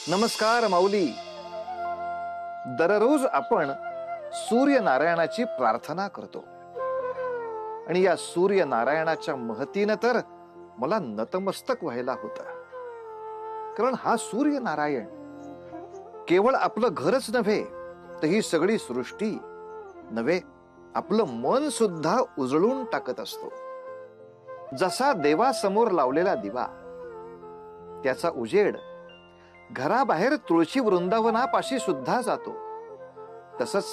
नमस्कार माऊली. दररोज आपण सूर्यनारायणाची प्रार्थना करतो आणि या सूर्यनारायणाच्या महतीनं तर मला नतमस्तक व्हायला होतं. कारण हा सूर्यनारायण केवळ आपलं घरच नव्हे तर ही सगळी सृष्टी नव्हे, आपलं मन सुद्धा उजळून टाकत असतो. जसा देवासमोर लावलेला दिवा त्याचा उजेड घराबाहेर तुळशी वृंदावनापाशी सुद्धा जातो, तसंच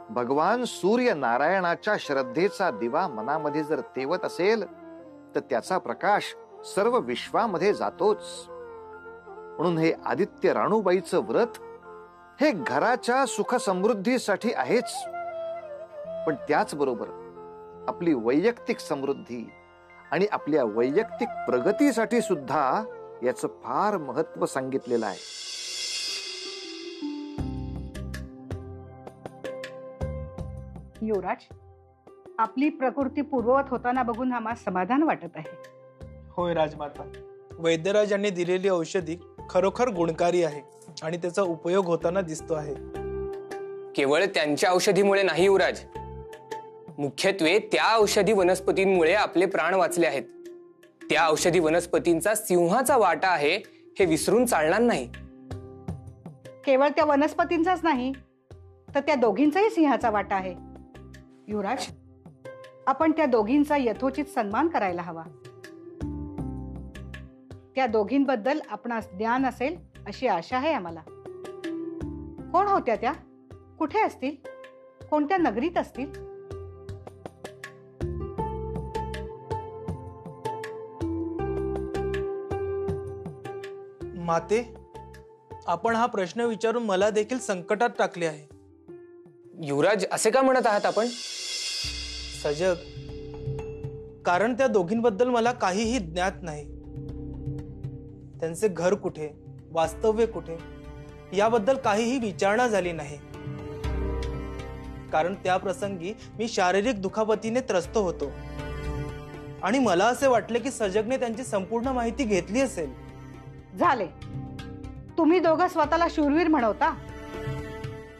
भगवान सूर्य नारायणाच्या श्रद्धेचा दिवा मनामध्ये जर तेवत असेल तर त्याचा प्रकाश सर्व विश्वामध्ये जातोच. म्हणून हे आदित्य राणूबाईचं व्रत हे घराच्या सुख समृद्धीसाठी आहेच, पण त्याचबरोबर आपली वैयक्तिक समृद्धी आणि आपल्या वैयक्तिक प्रगतीसाठी सुद्धा याचं फार महत्व सांगितलेलं आहे. युवराज, आपली प्रकृती पूर्ववत होताना बघून आम्हाला समाधान वाटत आहे. होय राजमाता, वैद्यराज यांनी दिलेली औषधी खरोखर गुणकारी आहे आणि त्याचा उपयोग होताना दिसतो आहे. केवळ त्यांच्या औषधीमुळे नाही युवराज, मुख्यत्वे त्या औषधी वनस्पतींमुळे आपले प्राण वाचले आहेत. त्या औषधी वनस्पतींचा सिंहाचा वाटा आहे हे विसरून चालणार नाही. केवळ त्या वनस्पतींचाच नाही तर त्या दोघींचाही सिंहाचा वाटा आहे. युवराज, आपण त्या दोघींचा यथोचित सन्मान करायला हवा. त्या दोघींबद्दल आपणास ज्ञान असेल अशी आशा आहे आम्हाला. कोण होत्या त्या? कुठे असतील? कोणत्या नगरीत असतील? माते, आपण हा प्रश्न विचारून मला देखील संकटात टाकले आहे. युवराज, असे का म्हणत आहात आपण? सजग, कारण त्या दोघींबद्दल मला काहीही ज्ञात नाही. त्यांचे घर कुठे, वास्तव्य कुठे याबद्दल काहीही विचारणा झाली नाही. कारण त्या प्रसंगी मी शारीरिक दुखापतीने त्रस्त होतो आणि मला असे वाटले की सजगने त्यांची संपूर्ण माहिती घेतली असेल. झाले. तुम्ही दोघं स्वतःला शूरवीर म्हणवता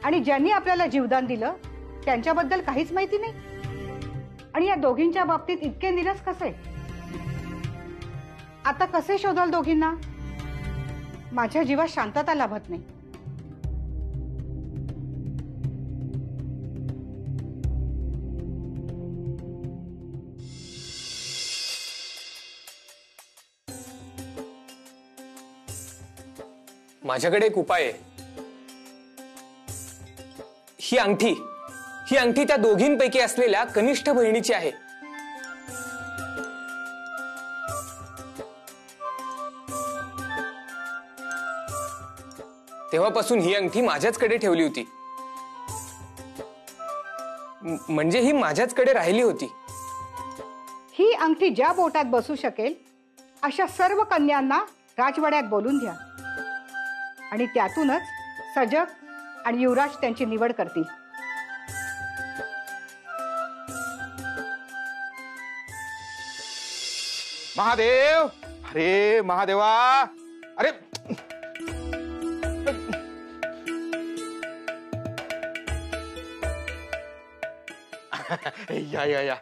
आणि ज्यांनी आपल्याला जीवदान दिलं त्यांच्याबद्दल काहीच माहिती नाही. आणि या दोघींच्या बाबतीत इतके निरस कसे? आता कसे शोधाल दोघींना? माझ्या जीवात शांतता लाभत नाही. माझ्याकडे एक उपाय आहे. ही अंगठी त्या दोघींपैकी असलेल्या कनिष्ठ बहिणीची आहे. तेव्हापासून ही अंगठी माझ्याचकडे ठेवली होती. म्हणजे ही माझ्याचकडे राहिली होती. ही अंगठी ज्या बोटात बसू शकेल अशा सर्व कन्यांना राजवाड्यात बोलून घ्या आणि त्यातूनच सजग आणि युवराज त्यांची निवड करतील. महादेव, अरे महादेवा, अरे या या या.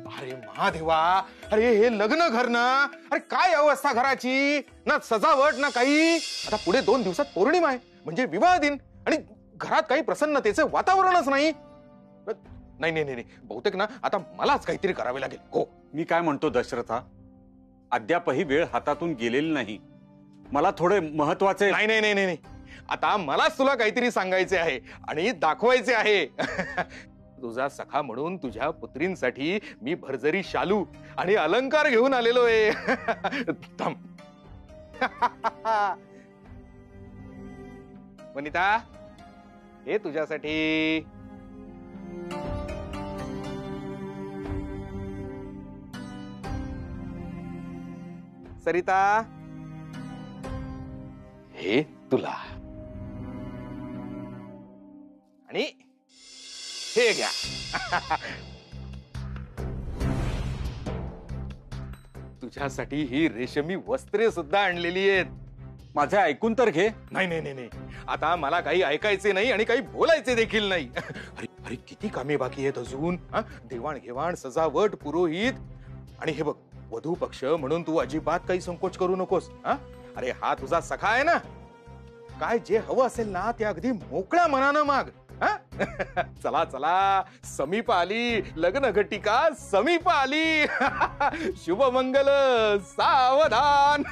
अरे महादेवा, अरे हे लग्न घर ना, अरे काय अवस्था घराची, ना सजावट ना काही. आता पुढे 2 दिवसात पौर्णिमा आहे म्हणजे विवाह दिन आणि घरात काही प्रसन्नतेचे वातावरणच नाही. नाही नाही नाही, बहुतेक ना आता मलाच काहीतरी करावे लागेल. हो, मी काय म्हणतो दशरथा, अद्यापही वेळ हातातून गेलेली नाही. मला थोडे महत्वाचे. नाही नाही नाही नाही, आता मलाच तुला काहीतरी सांगायचे आहे आणि दाखवायचे आहे. तुझा सखा म्हणून तुझ्या पुत्रींसाठी मी भरजरी शालू आणि अलंकार घेऊन आलेलो आहे. थांब. वनिता, हे तुझ्यासाठी. सरिता, हे तुला. आणि हे घ्या. तुझ्यासाठी ही रेशमी वस्त्रे सुद्धा आणलेली आहेत. माझे ऐकून तर घे. नाही नाही नाही नाही, आता मला काही ऐकायचे नाही आणि काही बोलायचे देखील नाही. अरे अरे किती कामे बाकी आहेत अजून. देवाणघेवाण, सजावट, पुरोहित. आणि हे बघ, वधू पक्ष म्हणून तू अजिबात काही संकोच करू नकोस. अरे हा तुझा सखा आहे ना, काय जे हवं असेल ना ते अगदी मोकळ्या मनानं माग. चला चला, समीप आली लग्न घटिका, समीप आली. शुभमंगल, सावधान.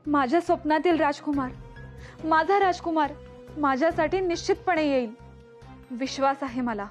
माझ्या स्वप्नातील राजकुमार, माझा राजकुमार माझ्यासाठी निश्चितपणे येईल, विश्वास आहे मला.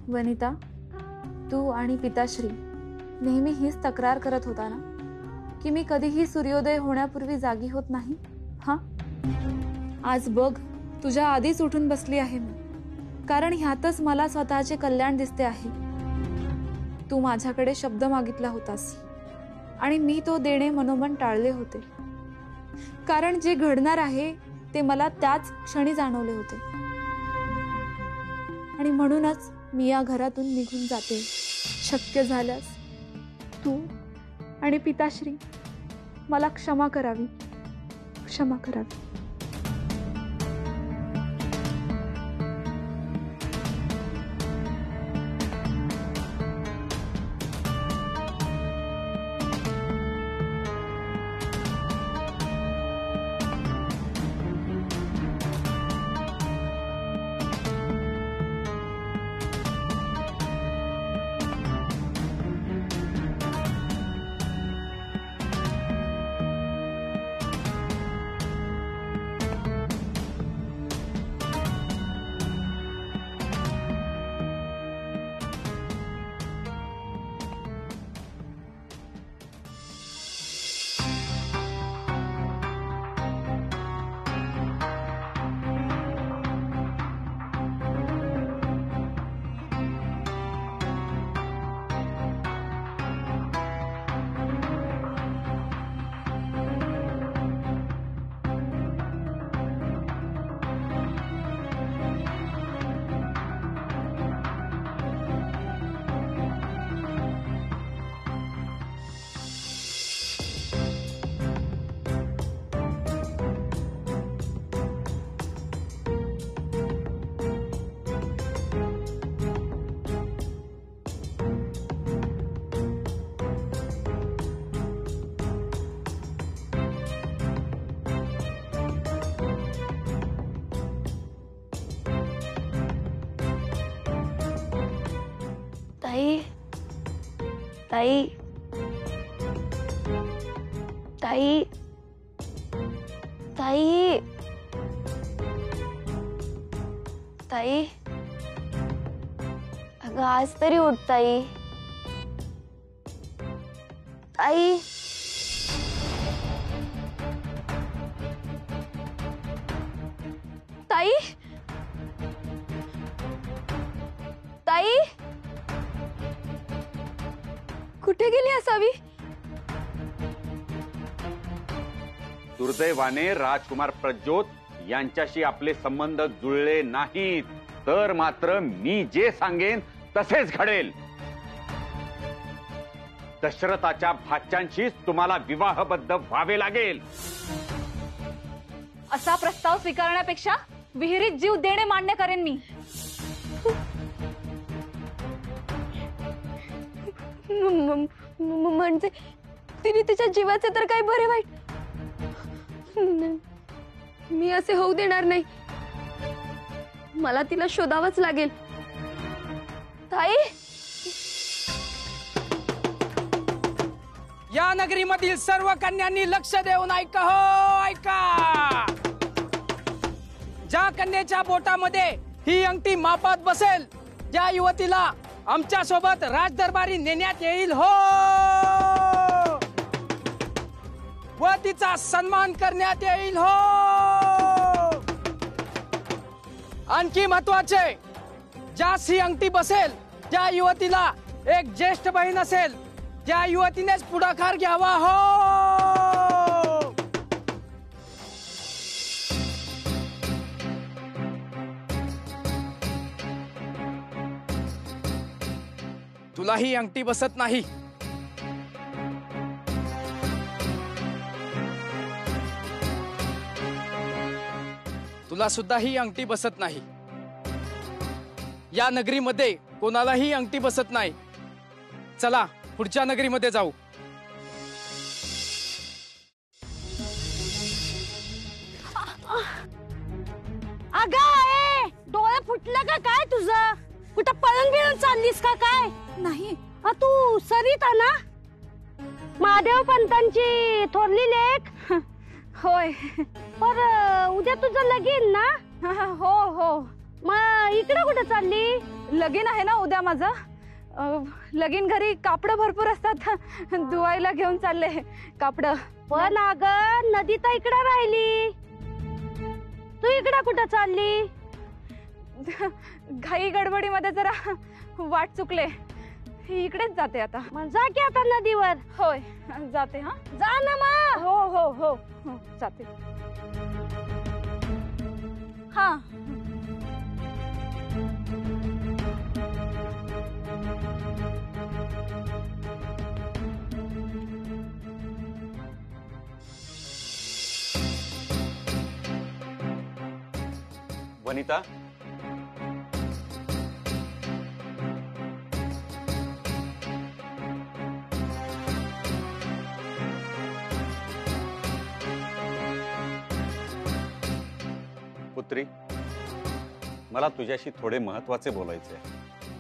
वनिता, तू आणि पिताश्री नेहमी हीच तक्रार करत होता ना की मी कधीही सूर्योदय होण्यापूर्वी जागी होत नाही. आज बघ, तुझ्या आधीच उठून बसली आहे मी, कारण ह्यातच मला स्वतःचे कल्याण दिसते आहे. तू माझ्याकडे शब्द मागितला होतास आणि मी तो देणे मनोमन टाळले होते, कारण जे घडणार आहे ते मला त्याच क्षणी जाणवले होते. आणि म्हणूनच मी या घरातून निघून जाते. शक्य झाल्यास तू आणि पिताश्री मला क्षमा करावी, क्षमा करावी. ताई, ताई, ताई, ताई, ताई, अगं आज तरी उठ ताई. ताई, ताई, ताई, कुठे गेली असावी? दुर्दैवाने राजकुमार प्रज्योत यांच्याशी आपले संबंध जुळले नाहीत, तर मात्र मी जे सांगेन तसेच घडेल. दशरथाच्या भाच्यांशी तुम्हाला विवाहबद्ध व्हावे लागेल. असा प्रस्ताव स्वीकारण्यापेक्षा विहिरीत जीव देणे मान्य करेन मी. म्हणजे तिने तिच्या जीवाचे तर काही बरे वाईट. मी असे होऊ देणार नाही. मला तिला शोधावंच लागेल. ताई, या ना नगरीमधील सर्व कन्यांनी लक्ष देऊन ऐका हो, ऐका. ज्या कन्येच्या बोटामध्ये ही अंगठी मापात बसेल, ज्या युवतीला आमच्या सोबत राजदरबारी नेण्यात येईल हो, व तिचा सन्मान करण्यात येईल हो. आणखी महत्वाचे, ज्यास ही अंगठी बसेल, ज्या युवतीला एक ज्येष्ठ बहीण असेल, त्या युवतीनेच पुढाकार घ्यावा हो. तुला ही अंगठी बसत नाही, तुला सुद्धा ही अंगठी बसत नाही. या नगरीमध्ये कोणालाही अंगठी बसत नाही. चला पुढच्या नगरीमध्ये जाऊ. अगं डोळे फुटलं का काय तुझं? कुठं पळून बिळून चाललीस का काय? नाही. तू सरिता ना, महादेव पंतांची थोरली लेक? होय. पर उद्या तुझं लगीन ना? हो हो. मग इकडे कुठे चालली? लगीन आहे ना उद्या माझं. लगीन घरी कापड भरपूर असतात, धुवायला घेऊन चालले कापड. पण अगं नदी तर इकडे राहिली, तू इकडे कुठे चालली? घाई गडबडीमध्ये जरा वाट चुकले, इकडेच जाते आता. मग जा की आता नदीवर. होय जाते. हा जा ना मग. हो हो हो हो जाते. हा. वनिता, पुत्री, मला तुझ्याशी थोडे महत्वाचे बोलायचे आहे.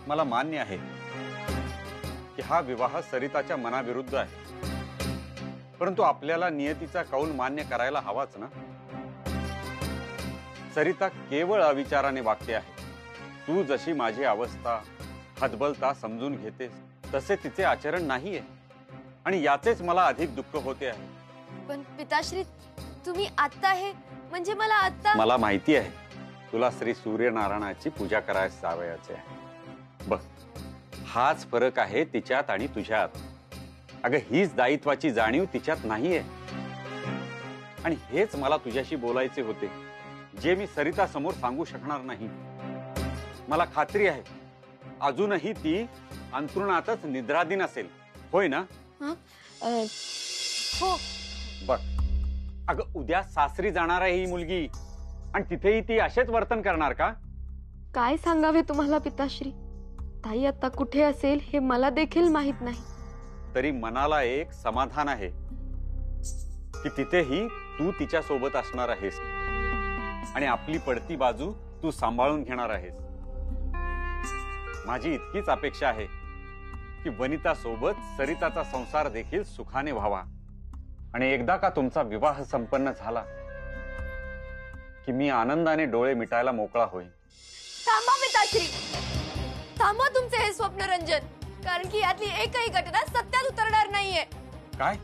मला मान्य आहे की हा विवाह सरिताच्या मनाविरुद्ध आहे, परंतु आपल्याला नियतीचा कौल मान्य करायला हवाच ना. सरिता केवळ अविचाराने वागते आहे. तू जशी माझी अवस्था हतबलता समजून घेतेस तसे तिचे आचरण नाहीये, आणि याचेच मला अधिक दुःख होते आहे. पण पिताश्री, तुम्ही आता हे म्हणजे मला आता. मला माहिती आहे तुला श्री सूर्यनारायणाची पूजा करायला जावयाचे आहे. बघ, हाच फरक आहे तिच्यात आणि तुझ्यात. अगं, हीच दायित्वाची जाणीव तिच्यात नाहीये, आणि हेच मला तुझ्याशी बोलायचे होते, जे मी सरिता समोर सांगू शकणार नाही. मला खात्री आहे अजूनही ती अंतरुणातच निद्राधीन असेल, होय ना? हो. बघ अगं, उद्या सासरी जाणार आहे ही मुलगी, आणि तिथेही ती असेच वर्तन करणार का? काय सांगावे तुम्हाला पिताश्री, ताई आता कुठे असेल हे मला देखील माहित नाही. तरी मनाला एक समाधान आहे की तिथेही तू तिच्या सोबत असणार आहेस, आणि आपली पडती बाजू तू सांभाळून घेणार आहेस. माझी इतकीच अपेक्षा आहे की वनिता सोबत सरिताचा संसार देखील सुखाने व्हावा, आणि एकदा का तुमचा विवाह संपन्न झाला की मी आनंदाने डोळे मिटायला मोकळा होईन. थांबा पिताश्री, थांबा तुमचे हे स्वप्न रंजन, कारण की यातली एकही घटना सत्यात उतरणार नाहीये. काय?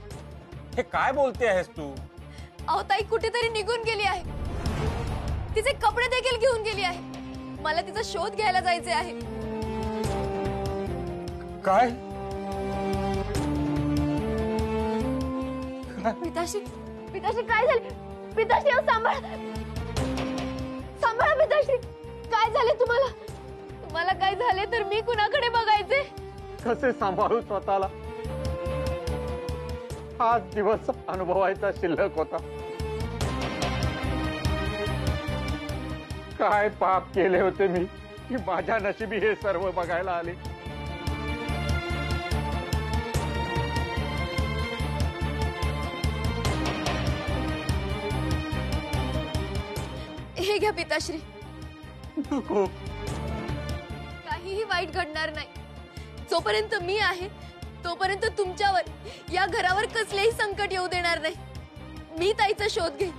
हे काय बोलते आहेस तू? अहो, ताई कुठेतरी निघून गेली आहे, तिचे कपडे देखील घेऊन गेली आहे. मला तिचा शोध घ्यायला जायचे आहे. काय? पिताश्री, पिताश्री काय झाले? पिताश्री सांभाळा, सांभाळा पिताश्री. काय झाले तुम्हाला? तुम्हाला काय झाले तर मी कुणाकडे बघायचे? कसे सांभाळू स्वतःला? हाच दिवस अनुभवायचा शिल्लक होता. काय पाप केले होते मी की माझ्या नशिबी हे सर्व बघायला आले. हे घ्या पिताश्री. नको. काहीही वाईट घडणार नाही. जोपर्यंत मी आहे तोपर्यंत तुमच्यावर या घरावर कसलेही संकट येऊ देणार नाही. मी ताईचा शोध घेईन,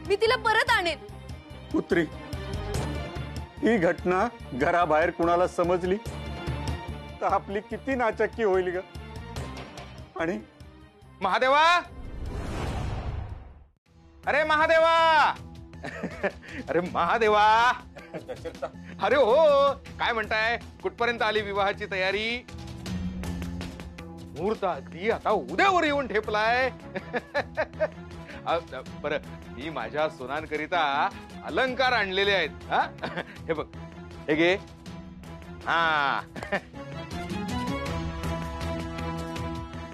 मी तिला परत आणेन. पुत्री, ही घटना घराबाहेर कुणाला समजली तर आपली किती नाचक्की होईल ग. आणि महादेवा, अरे महादेवा, अरे महादेवा, अरे हो, काय म्हणताय? कुठपर्यंत आली विवाहाची तयारी? मुहूर्त अगदी आता उद्यावर येऊन ठेपलाय. बर, मी माझ्या सुनांकरिता अलंकार आणलेले आहेत. हा, हे बघ, हे घे. हा,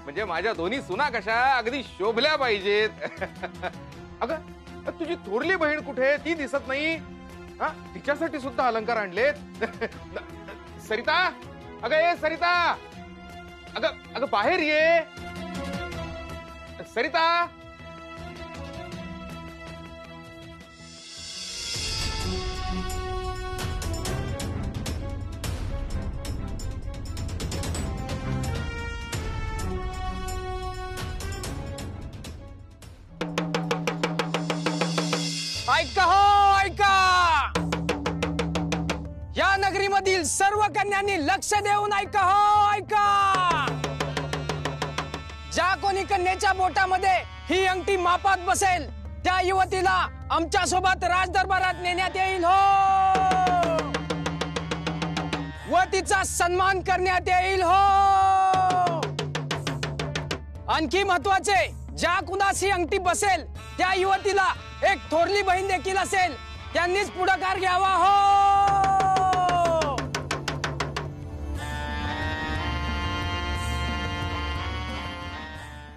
म्हणजे माझ्या दोन्ही सुना कशा अगदी शोभल्या पाहिजेत. अगं, तुझी थोरली बहीण कुठे? ती दिसत नाही. हा, तिच्यासाठी सुद्धा अलंकार आणलेत. सरिता, अगं ये सरिता, अगं अगं बाहेर ये सरिता. ऐका हो, ऐका. या नगरीमधील सर्व कन्यांनी लक्ष देऊन ऐका हो, ऐका. ज्या कोणी कन्येच्या बोटामध्ये ही अंगठी मापात बसेल त्या युवतीला आमच्या सोबत राजदरबारात नेण्यात येईल हो, व तिचा सन्मान करण्यात येईल हो. आणखी महत्वाचे, ज्या कुणास ही अंगठी बसेल त्या युवतीला एक थोरली बहीण देखील असेल, त्यांनीच पुढाकार घ्यावा हो.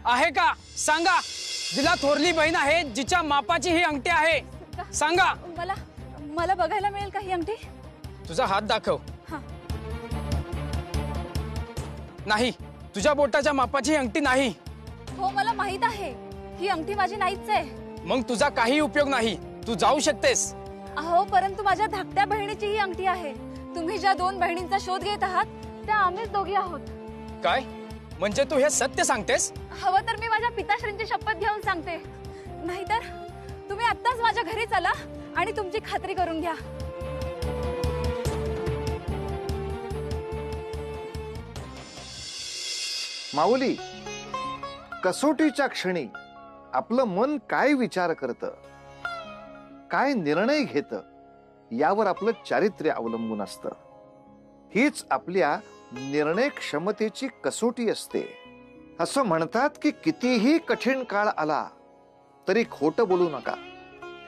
आहे का? सांगा, जिला थोरली बहीण आहे, जिच्या मापाची ही अंगठी आहे, सांगा. मला मला बघायला मिळेल का ही अंगठी? तुझा हात दाखव. हा. नाही, तुझ्या बोटाच्या मापाची ही अंगठी नाही. हो, मला माहित आहे, ही अंगठी माझी नाहीच आहे. मग तुझा काही उपयोग नाही, तू जाऊ शकतेस. अहो, परंतु माझ्या धाकट्या बहिणीची ही अंगठी आहे. तुम्ही ज्या दोन बहिणींचा शोध घेत आहात त्या आम्हीच दोघी आहोत. काय म्हणजे तू हे सत्य सांगतेस? हवं तर मी माझ्या पिताश्रींची शपथ घेऊन सांगते, नाहीतर तुम्ही आत्ताच माझ्या घरी चला आणि तुमची खात्री करून घ्या. माऊली, कसोटीच्या क्षणी आपलं मन काय विचार करतं, काय निर्णय घेतं, यावर आपलं चारित्र्य अवलंबून असतं. हीच आपल्या निर्णय क्षमतेची कसोटी असते. असं म्हणतात की कितीही कठीण काळ आला तरी खोटं बोलू नका,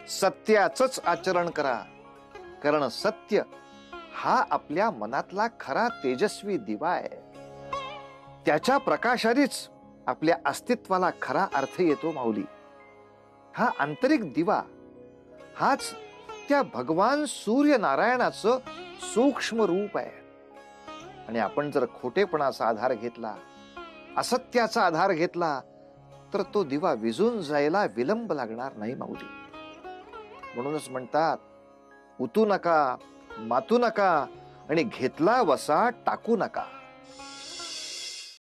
सत्याचंच आचरण करा, कारण सत्य हा आपल्या मनातला खरा तेजस्वी दिवा आहे. त्याच्या प्रकाशानेच आपल्या अस्तित्वाला खरा अर्थ येतो. माऊली, हा आंतरिक दिवा हाच त्या भगवान सूर्यनारायणाचं सूक्ष्म रूप आहे. आणि आपण जर खोटेपणाचा आधार घेतला, असत्याचा आधार घेतला, तर तो दिवा विझून जायला विलंब लागणार नाही माऊली. म्हणूनच म्हणतात, उतू नका, मातू नका आणि घेतला वसा टाकू नका.